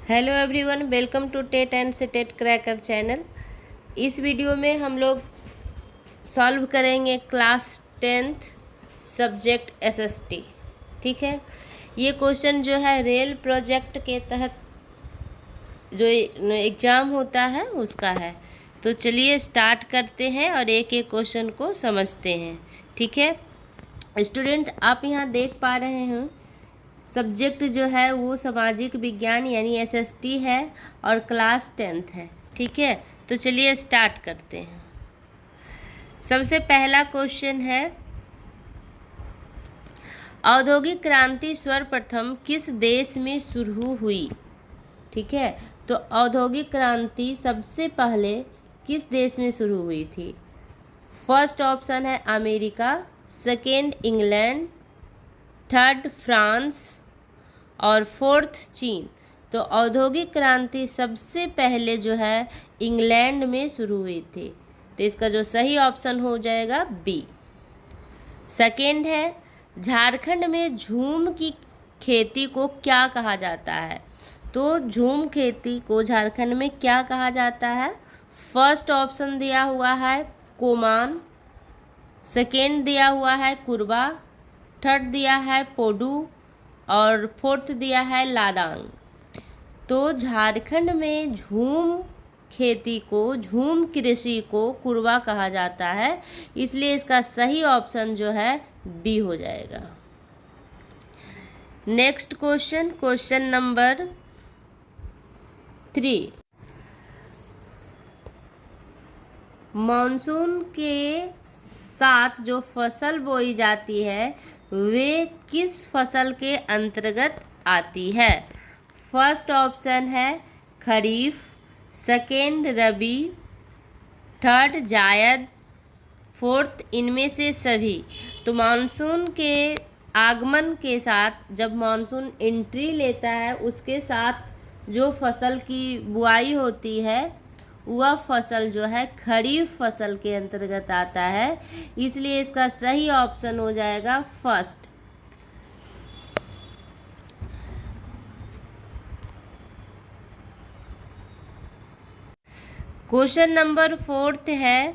Hello everyone, welcome to TET and TET cracker channel. इस video में हम लोग सॉल्व करेंगे क्लास 10th सब्जेक्ट एसएसटी। ठीक है, ये क्वेश्चन जो है रेल प्रोजेक्ट के तहत जो एग्ज़ाम होता है उसका है। तो चलिए स्टार्ट करते हैं और एक एक क्वेश्चन को समझते हैं। ठीक है स्टूडेंट, आप यहाँ देख पा रहे हैं सब्जेक्ट जो है वो सामाजिक विज्ञान यानी एसएसटी है और क्लास 10th है। ठीक है, तो चलिए स्टार्ट करते हैं। सबसे पहला क्वेश्चन है, औद्योगिक क्रांति सर्वप्रथम किस देश में शुरू हुई? ठीक है, तो औद्योगिक क्रांति सबसे पहले किस देश में शुरू हुई थी? फर्स्ट ऑप्शन है America, second England, third France और फोर्थ चीन। तो औद्योगिक क्रांति सबसे पहले जो है इंग्लैंड में शुरू हुई थी, तो इसका जो सही ऑप्शन हो जाएगा बी। सेकेंड है, झारखंड में झूम की खेती को क्या कहा जाता है? तो झूम खेती को झारखंड में क्या कहा जाता है? फर्स्ट ऑप्शन दिया हुआ है कोमान, सेकेंड दिया हुआ है कुरबा, थर्ड दिया है पोडू और फोर्थ दिया है लादांग। तो झारखंड में झूम खेती को, झूम कृषि को कुरबा कहा जाता है, इसलिए इसका सही ऑप्शन जो है बी हो जाएगा। Next question, question number 3। Monsoon के साथ जो फसल बोई जाती है वे किस फसल के अंतर्गत आती है? फर्स्ट ऑप्शन है खरीफ, सेकेंड रबी, थर्ड जायद, फोर्थ इनमें से सभी। तो मानसून के आगमन के साथ, जब मानसून एंट्री लेता है उसके साथ जो फसल की बुआई होती है वह फसल जो है खरीफ फसल के अंतर्गत आता है, इसलिए इसका सही ऑप्शन हो जाएगा फर्स्ट। क्वेश्चन नंबर 4 है,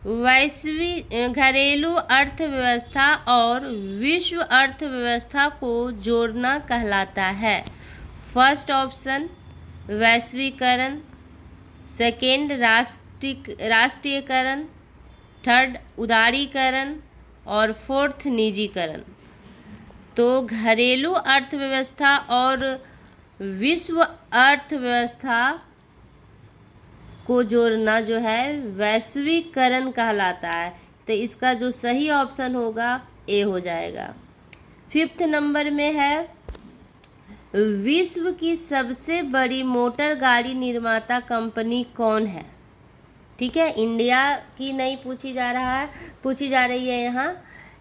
वैश्विक घरेलू अर्थव्यवस्था और विश्व अर्थव्यवस्था को जोड़ना कहलाता है। फर्स्ट ऑप्शन वैश्वीकरण, सेकेंड राष्ट्रीयकरण, थर्ड उदारीकरण और फोर्थ निजीकरण। तो घरेलू अर्थव्यवस्था और विश्व अर्थव्यवस्था को जोड़ना जो है वैश्वीकरण कहलाता है, तो इसका जो सही ऑप्शन होगा ए हो जाएगा। 5th नंबर में है, विश्व की सबसे बड़ी मोटर गाड़ी निर्माता कंपनी कौन है? ठीक है, इंडिया की नहीं पूछी जा रही है।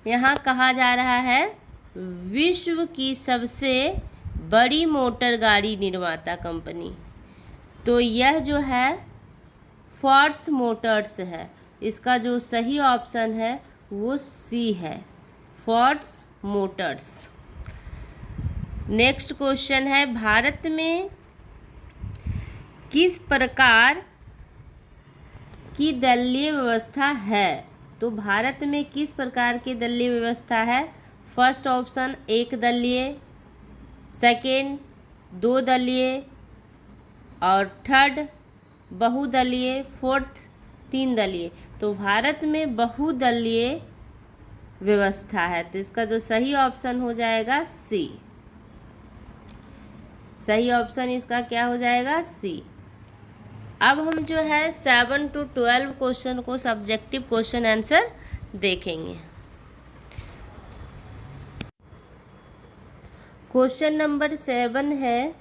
यहाँ कहा जा रहा है विश्व की सबसे बड़ी मोटर गाड़ी निर्माता कंपनी। तो यह जो है फोर्ड्स मोटर्स है, इसका जो सही ऑप्शन है वो सी है, फोर्ड्स मोटर्स। नेक्स्ट क्वेश्चन है, भारत में किस प्रकार की दलीय व्यवस्था है? तो भारत में किस प्रकार की दलीय व्यवस्था है? फर्स्ट ऑप्शन एक दलीय, सेकेंड 2 दलीय और थर्ड बहुदलीय, फोर्थ 3 दलीय। तो भारत में बहुदलीय व्यवस्था है, तो इसका जो सही ऑप्शन हो जाएगा सी। सही ऑप्शन इसका क्या हो जाएगा? सी। अब हम जो है 7 to 12 क्वेश्चन को सब्जेक्टिव क्वेश्चन आंसर देखेंगे। क्वेश्चन नंबर 7 है,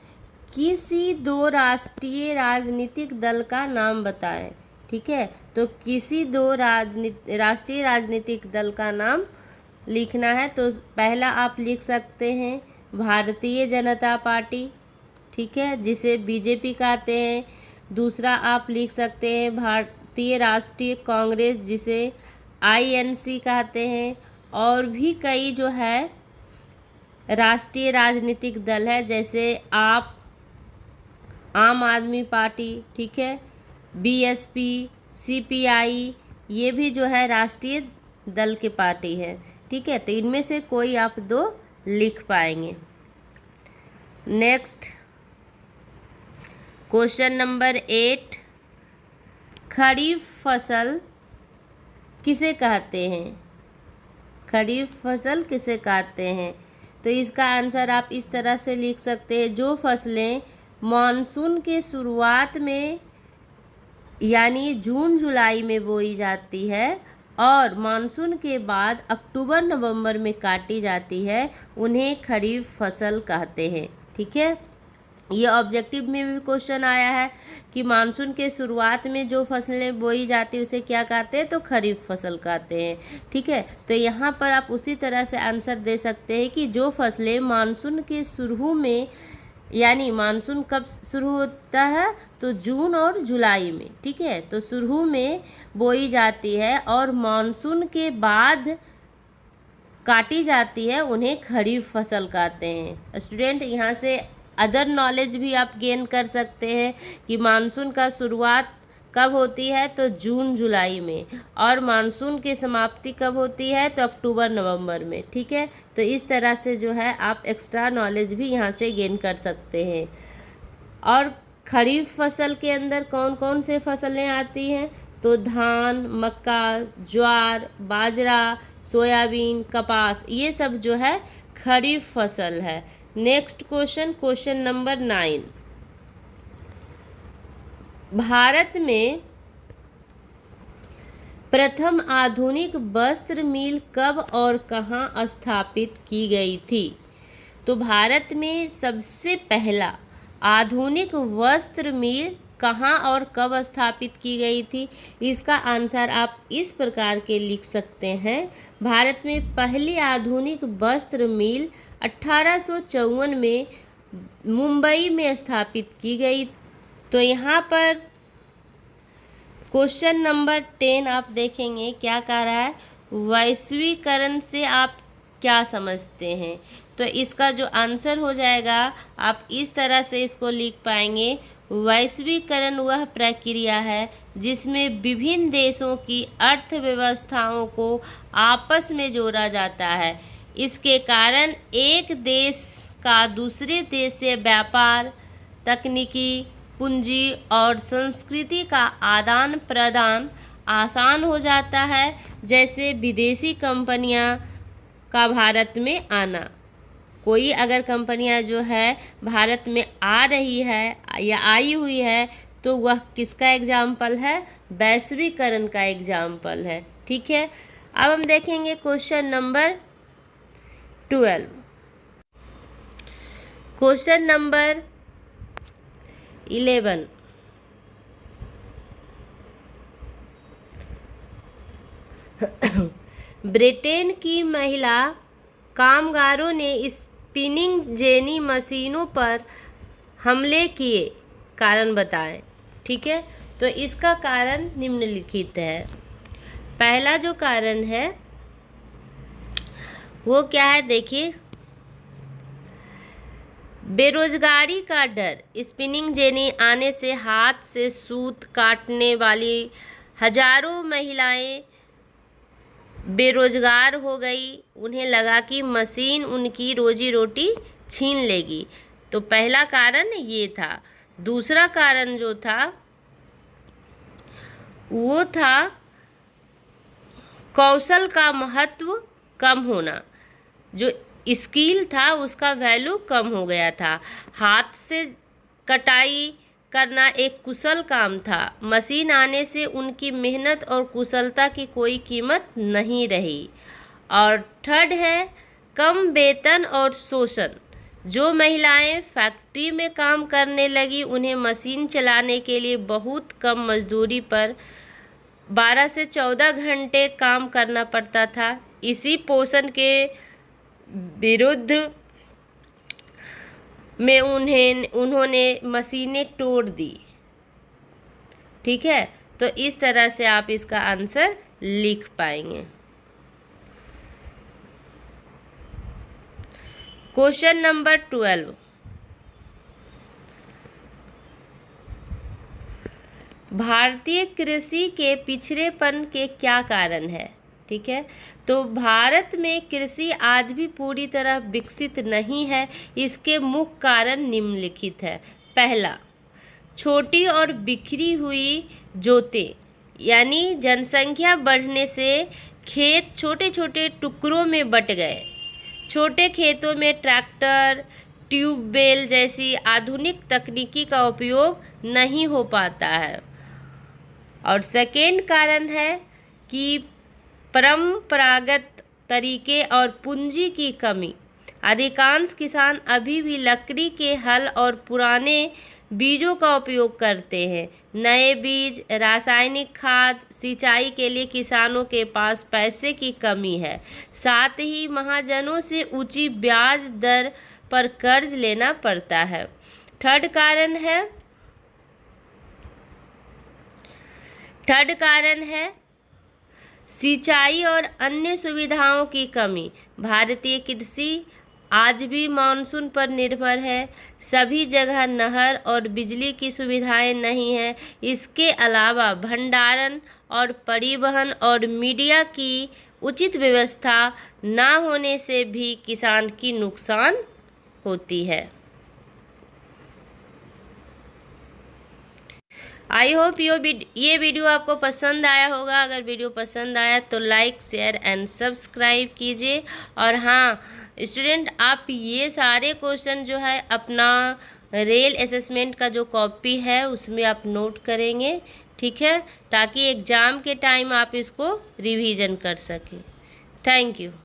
किसी 2 राष्ट्रीय राजनीतिक दल का नाम बताएं। ठीक है, तो किसी 2 राष्ट्रीय राजनीतिक दल का नाम लिखना है। तो पहला आप लिख सकते हैं भारतीय जनता पार्टी, ठीक है, जिसे बीजेपी कहते हैं। दूसरा आप लिख सकते हैं भारतीय राष्ट्रीय कांग्रेस, जिसे आईएनसी कहते हैं। और भी कई जो है राष्ट्रीय राजनीतिक दल है, जैसे आप, आम आदमी पार्टी, ठीक है, बीएसपी, सीपीआई, ये भी जो है राष्ट्रीय दल के पार्टी है, ठीक है। तो इनमें से कोई आप दो लिख पाएंगे। नेक्स्ट क्वेश्चन नंबर 8, खरीफ फसल किसे कहते हैं? खरीफ फसल किसे कहते हैं? तो इसका आंसर आप इस तरह से लिख सकते हैं, जो फसलें मानसून के शुरुआत में यानी जून जुलाई में बोई जाती है और मानसून के बाद अक्टूबर नवंबर में काटी जाती है, उन्हें खरीफ फसल कहते हैं, ठीक है। ये ऑब्जेक्टिव में भी क्वेश्चन आया है कि मानसून के शुरुआत में जो फसलें बोई जाती है उसे क्या कहते हैं? तो खरीफ फसल कहते हैं, ठीक है। तो यहाँ पर आप उसी तरह से आंसर दे सकते हैं कि जो फसलें मानसून के शुरू में, यानी मानसून कब शुरू होता है? तो जून और जुलाई में, ठीक है। तो शुरू में बोई जाती है और मानसून के बाद काटी जाती है, उन्हें खरीफ फसल कहते हैं। स्टूडेंट, यहाँ से अदर नॉलेज भी आप गेन कर सकते हैं कि मानसून का शुरुआत कब होती है? तो जून जुलाई में, और मानसून की समाप्ति कब होती है? तो अक्टूबर नवंबर में, ठीक है। तो इस तरह से जो है आप एक्स्ट्रा नॉलेज भी यहाँ से गेन कर सकते हैं। और खरीफ फसल के अंदर कौन कौन से फसलें आती हैं? तो धान, मक्का, ज्वार, बाजरा, सोयाबीन, कपास, ये सब जो है खरीफ फसल है। Next question, question number 9, Bharat में प्रथम आधुनिक वस्त्र मिल कब और कहाँ स्थापित की गई थी? तो भारत में सबसे पहला आधुनिक वस्त्र मिल कहाँ और कब स्थापित की गई थी? इसका आंसर आप इस प्रकार के लिख सकते हैं, भारत में पहली आधुनिक वस्त्र मिल 1854 में मुंबई में स्थापित की गई। तो यहाँ पर क्वेश्चन नंबर 10 आप देखेंगे क्या कह रहा है, वैश्वीकरण से आप क्या समझते हैं? तो इसका जो आंसर हो जाएगा आप इस तरह से इसको लिख पाएंगे, वैश्वीकरण वह प्रक्रिया है जिसमें विभिन्न देशों की अर्थव्यवस्थाओं को आपस में जोड़ा जाता है। इसके कारण एक देश का दूसरे देश से व्यापार, तकनीकी, पूंजी और संस्कृति का आदान प्रदान आसान हो जाता है, जैसे विदेशी कंपनियां का भारत में आना। कोई अगर कंपनियां जो है भारत में आ रही है या आई हुई है तो वह किसका एग्जाम्पल है? वैश्वीकरण का एग्जाम्पल है, ठीक है। अब हम देखेंगे question number 12। Question number 11, Britain की महिला कामगारों ने स्पिनिंग जेनी मशीनों पर हमले किए, कारण बताएं, ठीक है। तो इसका कारण निम्नलिखित है। पहला जो कारण है वो क्या है? देखिए, बेरोजगारी का डर। स्पिनिंग जेनी आने से हाथ से सूत काटने वाली हजारों महिलाएं बेरोजगार हो गई। उन्हें लगा कि मशीन उनकी रोजी रोटी छीन लेगी। तो पहला कारण ये था। दूसरा कारण जो था वो था कौशल का महत्व कम होना। जो स्किल था उसका वैल्यू कम हो गया था। हाथ से कटाई करना एक कुशल काम था। मशीन आने से उनकी मेहनत और कुशलता की कोई कीमत नहीं रही। और थर्ड है कम वेतन और शोषण। जो महिलाएं फैक्ट्री में काम करने लगी उन्हें मशीन चलाने के लिए बहुत कम मजदूरी पर 12 से 14 घंटे काम करना पड़ता था। इसी पोषण के विरुद्ध में उन्होंने मशीनें तोड़ दी, ठीक है। तो इस तरह से आप इसका आंसर लिख पाएंगे। क्वेश्चन नंबर 12, भारतीय कृषि के पिछड़ेपन के क्या कारण है? ठीक है, तो भारत में कृषि आज भी पूरी तरह विकसित नहीं है। इसके मुख्य कारण निम्नलिखित है। पहला, छोटी और बिखरी हुई जोतें, यानी जनसंख्या बढ़ने से खेत छोटे छोटे टुकड़ों में बट गए। छोटे खेतों में ट्रैक्टर, ट्यूबवेल जैसी आधुनिक तकनीकी का उपयोग नहीं हो पाता है। और सेकेंड कारण है कि परंपरागत तरीके और पूंजी की कमी। अधिकांश किसान अभी भी लकड़ी के हल और पुराने बीजों का उपयोग करते हैं। नए बीज, रासायनिक खाद, सिंचाई के लिए किसानों के पास पैसे की कमी है। साथ ही महाजनों से ऊंची ब्याज दर पर कर्ज लेना पड़ता है। थर्ड कारण है सिंचाई और अन्य सुविधाओं की कमी। भारतीय कृषि आज भी मानसून पर निर्भर है। सभी जगह नहर और बिजली की सुविधाएं नहीं हैं। इसके अलावा भंडारण और परिवहन और मीडिया की उचित व्यवस्था ना होने से भी किसान की नुकसान होती है। आई होप ये वीडियो आपको पसंद आया होगा। अगर वीडियो पसंद आया तो लाइक, शेयर एंड सब्सक्राइब कीजिए। और हाँ स्टूडेंट, आप ये सारे क्वेश्चन जो है अपना रेल असेसमेंट का जो कॉपी है उसमें आप नोट करेंगे, ठीक है, ताकि एग्ज़ाम के टाइम आप इसको रिवीजन कर सकें। Thank you.